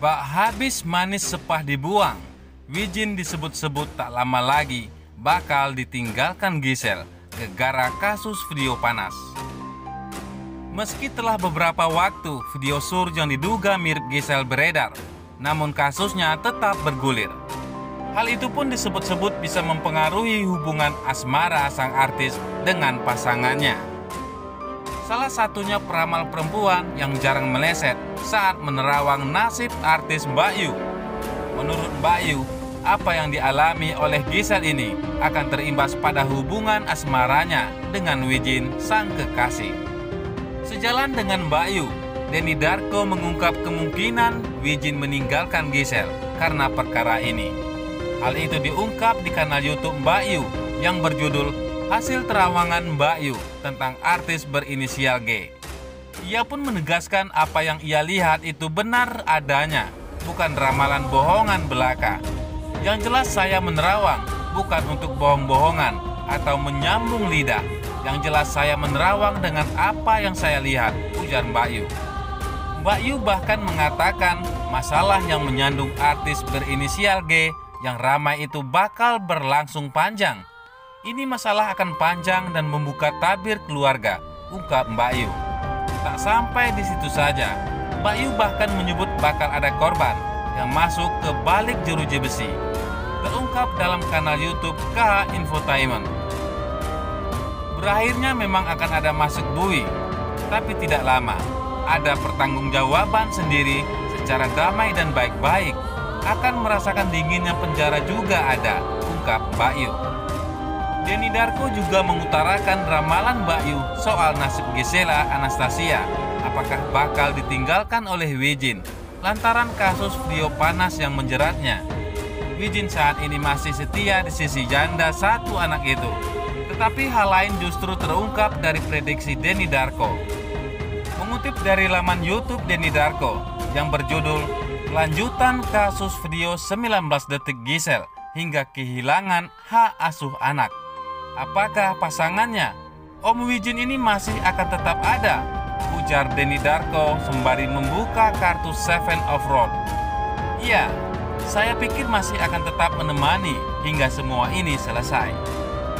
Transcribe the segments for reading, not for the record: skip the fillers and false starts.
Bak habis manis sepah dibuang, Wijin disebut-sebut tak lama lagi bakal ditinggalkan Gisel gegara kasus video panas. Meski telah beberapa waktu video sur yang diduga mirip Gisel beredar, namun kasusnya tetap bergulir. Hal itu pun disebut-sebut bisa mempengaruhi hubungan asmara sang artis dengan pasangannya. Salah satunya peramal perempuan yang jarang meleset saat menerawang nasib artis Mbak Yu. Menurut Mbak Yu, apa yang dialami oleh Gisel ini akan terimbas pada hubungan asmaranya dengan Wijin sang kekasih. Sejalan dengan Mbak Yu, Denny Darko mengungkap kemungkinan Wijin meninggalkan Gisel karena perkara ini. Hal itu diungkap di kanal YouTube Mbak Yu yang berjudul Hasil Terawangan Mbak Yu tentang artis berinisial G. Ia pun menegaskan apa yang ia lihat itu benar adanya, bukan ramalan bohongan belaka. Yang jelas saya menerawang bukan untuk bohong-bohongan atau menyambung lidah. Yang jelas saya menerawang dengan apa yang saya lihat, ujar Mbak Yu. Mbak Yu bahkan mengatakan masalah yang menyandung artis berinisial G yang ramai itu bakal berlangsung panjang. Ini masalah akan panjang dan membuka tabir keluarga, ungkap Mbak Yu. Tak sampai di situ saja, Mbak Yu bahkan menyebut bakal ada korban yang masuk ke balik jeruji besi. Terungkap dalam kanal YouTube KH Infotainment. Berakhirnya memang akan ada masuk bui, tapi tidak lama. Ada pertanggungjawaban sendiri secara damai dan baik-baik. Akan merasakan dinginnya penjara juga ada, ungkap Mbak Yu. Denny Darko juga mengutarakan ramalan Mbak Yu soal nasib Gisela Anastasia. Apakah bakal ditinggalkan oleh Wijin lantaran kasus video panas yang menjeratnya. Wijin saat ini masih setia di sisi janda satu anak itu. Tetapi hal lain justru terungkap dari prediksi Denny Darko. Mengutip dari laman YouTube Denny Darko yang berjudul Lanjutan Kasus Video 19 Detik Gisel hingga kehilangan hak asuh anak. Apakah pasangannya, Om Wijin ini masih akan tetap ada? Ujar Denny Darko sembari membuka kartu Seven of Road. Iya, saya pikir masih akan tetap menemani hingga semua ini selesai.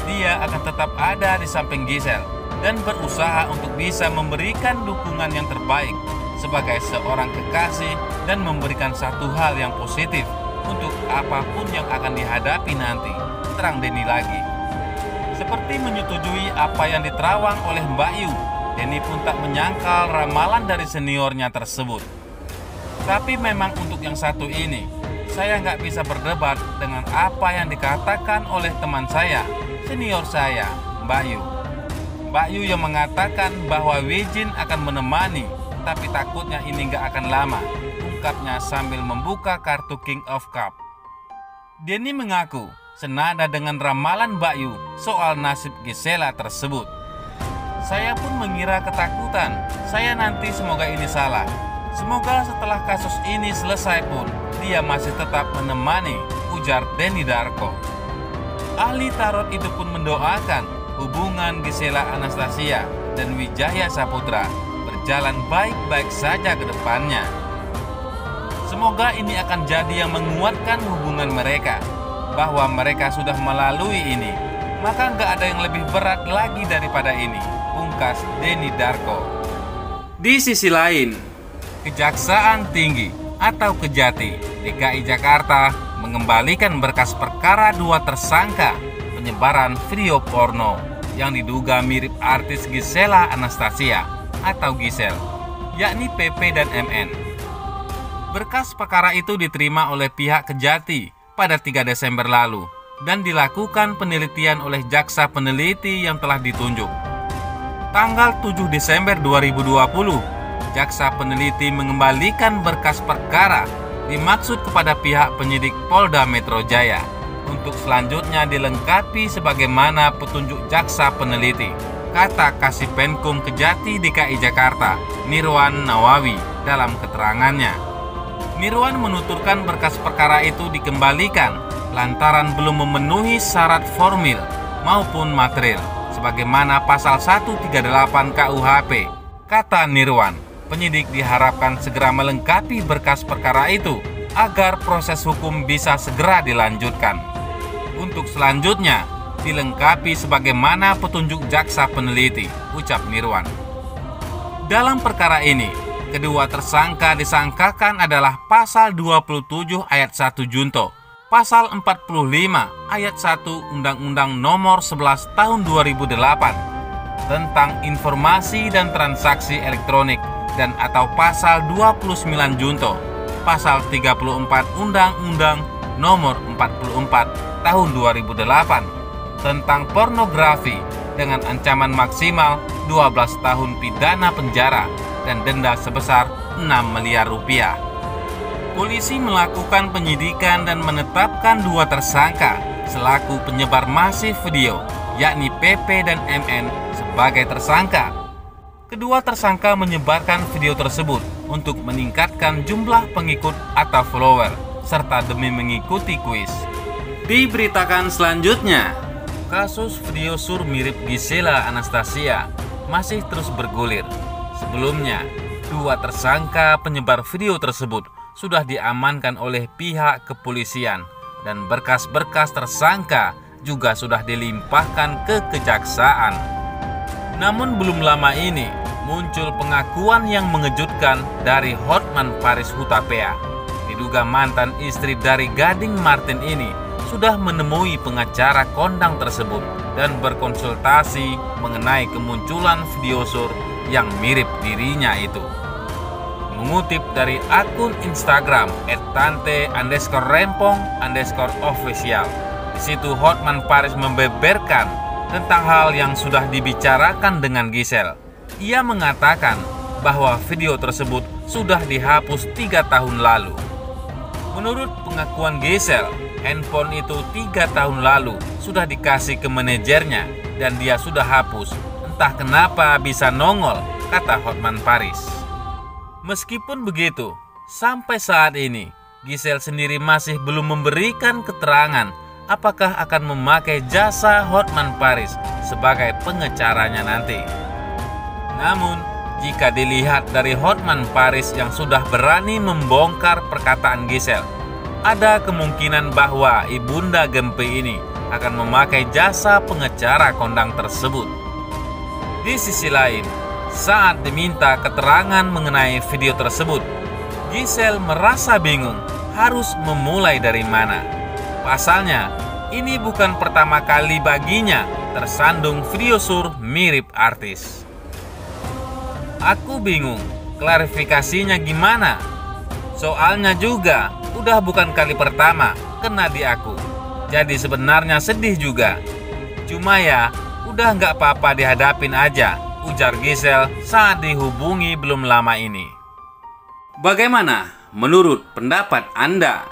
Dia akan tetap ada di samping Gisel dan berusaha untuk bisa memberikan dukungan yang terbaik sebagai seorang kekasih dan memberikan satu hal yang positif untuk apapun yang akan dihadapi nanti, terang Denny lagi. Seperti menyetujui apa yang diterawang oleh Mbak Yu, Denny pun tak menyangkal ramalan dari seniornya tersebut. Tapi memang untuk yang satu ini, saya nggak bisa berdebat dengan apa yang dikatakan oleh teman saya, senior saya, Mbak Yu. Mbak Yu yang mengatakan bahwa Wijin akan menemani, tapi takutnya ini nggak akan lama, ungkapnya sambil membuka kartu King of Cup. Denny mengaku senada dengan ramalan Mbak Yu soal nasib Gisela tersebut. Saya pun mengira ketakutan, saya nanti semoga ini salah. Semoga setelah kasus ini selesai pun dia masih tetap menemani, ujar Denny Darko. Ahli tarot itu pun mendoakan hubungan Gisela Anastasia dan Wijaya Saputra berjalan baik-baik saja ke depannya. Semoga ini akan jadi yang menguatkan hubungan mereka, bahwa mereka sudah melalui ini, maka nggak ada yang lebih berat lagi daripada ini, pungkas Denny Darko. Di sisi lain, Kejaksaan Tinggi atau Kejati DKI Jakarta mengembalikan berkas perkara 2 tersangka penyebaran video porno yang diduga mirip artis Gisela Anastasia atau Gisel, yakni PP dan MN. Berkas perkara itu diterima oleh pihak Kejati pada 3 Desember lalu dan dilakukan penelitian oleh jaksa peneliti yang telah ditunjuk. Tanggal 7 Desember 2020, jaksa peneliti mengembalikan berkas perkara dimaksud kepada pihak penyidik Polda Metro Jaya untuk selanjutnya dilengkapi sebagaimana petunjuk jaksa peneliti, kata Kasipenkum Kejati DKI Jakarta, Nirwan Nawawi dalam keterangannya. Nirwan menuturkan berkas perkara itu dikembalikan lantaran belum memenuhi syarat formil maupun material sebagaimana pasal 138 KUHP. Kata Nirwan, Penyidik diharapkan segera melengkapi berkas perkara itu agar proses hukum bisa segera dilanjutkan. Untuk selanjutnya, dilengkapi sebagaimana petunjuk jaksa peneliti, ucap Nirwan. Dalam perkara ini, kedua tersangka disangkakan adalah pasal 27 ayat 1 Junto, pasal 45 ayat 1 Undang-Undang Nomor 11 Tahun 2008 tentang informasi dan transaksi elektronik dan atau pasal 29 Junto, pasal 34 Undang-Undang Nomor 44 Tahun 2008 tentang pornografi dengan ancaman maksimal 12 tahun pidana penjara dan denda sebesar 6 miliar rupiah. Polisi melakukan penyidikan dan menetapkan dua tersangka selaku penyebar masif video, yakni PP dan MN sebagai tersangka. Kedua tersangka menyebarkan video tersebut untuk meningkatkan jumlah pengikut atau follower, serta demi mengikuti kuis. Diberitakan selanjutnya, kasus video sur mirip Gisela Anastasia masih terus bergulir. Sebelumnya, dua tersangka penyebar video tersebut sudah diamankan oleh pihak kepolisian dan berkas-berkas tersangka juga sudah dilimpahkan ke kejaksaan. Namun belum lama ini muncul pengakuan yang mengejutkan dari Hotman Paris Hutapea. Diduga mantan istri dari Gading Marten ini sudah menemui pengacara kondang tersebut dan berkonsultasi mengenai kemunculan video sur yang mirip dirinya itu. Mengutip dari akun Instagram @tante_rempong_official, di situ Hotman Paris membeberkan tentang hal yang sudah dibicarakan dengan Gisel. Ia mengatakan bahwa video tersebut sudah dihapus 3 tahun lalu. Menurut pengakuan Gisel, handphone itu 3 tahun lalu sudah dikasih ke manajernya dan dia sudah hapus. Entah kenapa bisa nongol, kata Hotman Paris. Meskipun begitu, sampai saat ini Gisel sendiri masih belum memberikan keterangan apakah akan memakai jasa Hotman Paris sebagai pengacaranya nanti. Namun, jika dilihat dari Hotman Paris yang sudah berani membongkar perkataan Gisel, ada kemungkinan bahwa ibunda Gempi ini akan memakai jasa pengacara kondang tersebut. Di sisi lain, saat diminta keterangan mengenai video tersebut, Gisel merasa bingung harus memulai dari mana. Pasalnya, ini bukan pertama kali baginya tersandung video sur mirip artis. Aku bingung, klarifikasinya gimana? Soalnya juga udah bukan kali pertama kena di aku. Jadi sebenarnya sedih juga. Cuma ya, udah nggak apa-apa dihadapin aja, ujar Gisel saat dihubungi belum lama ini. Bagaimana menurut pendapat Anda?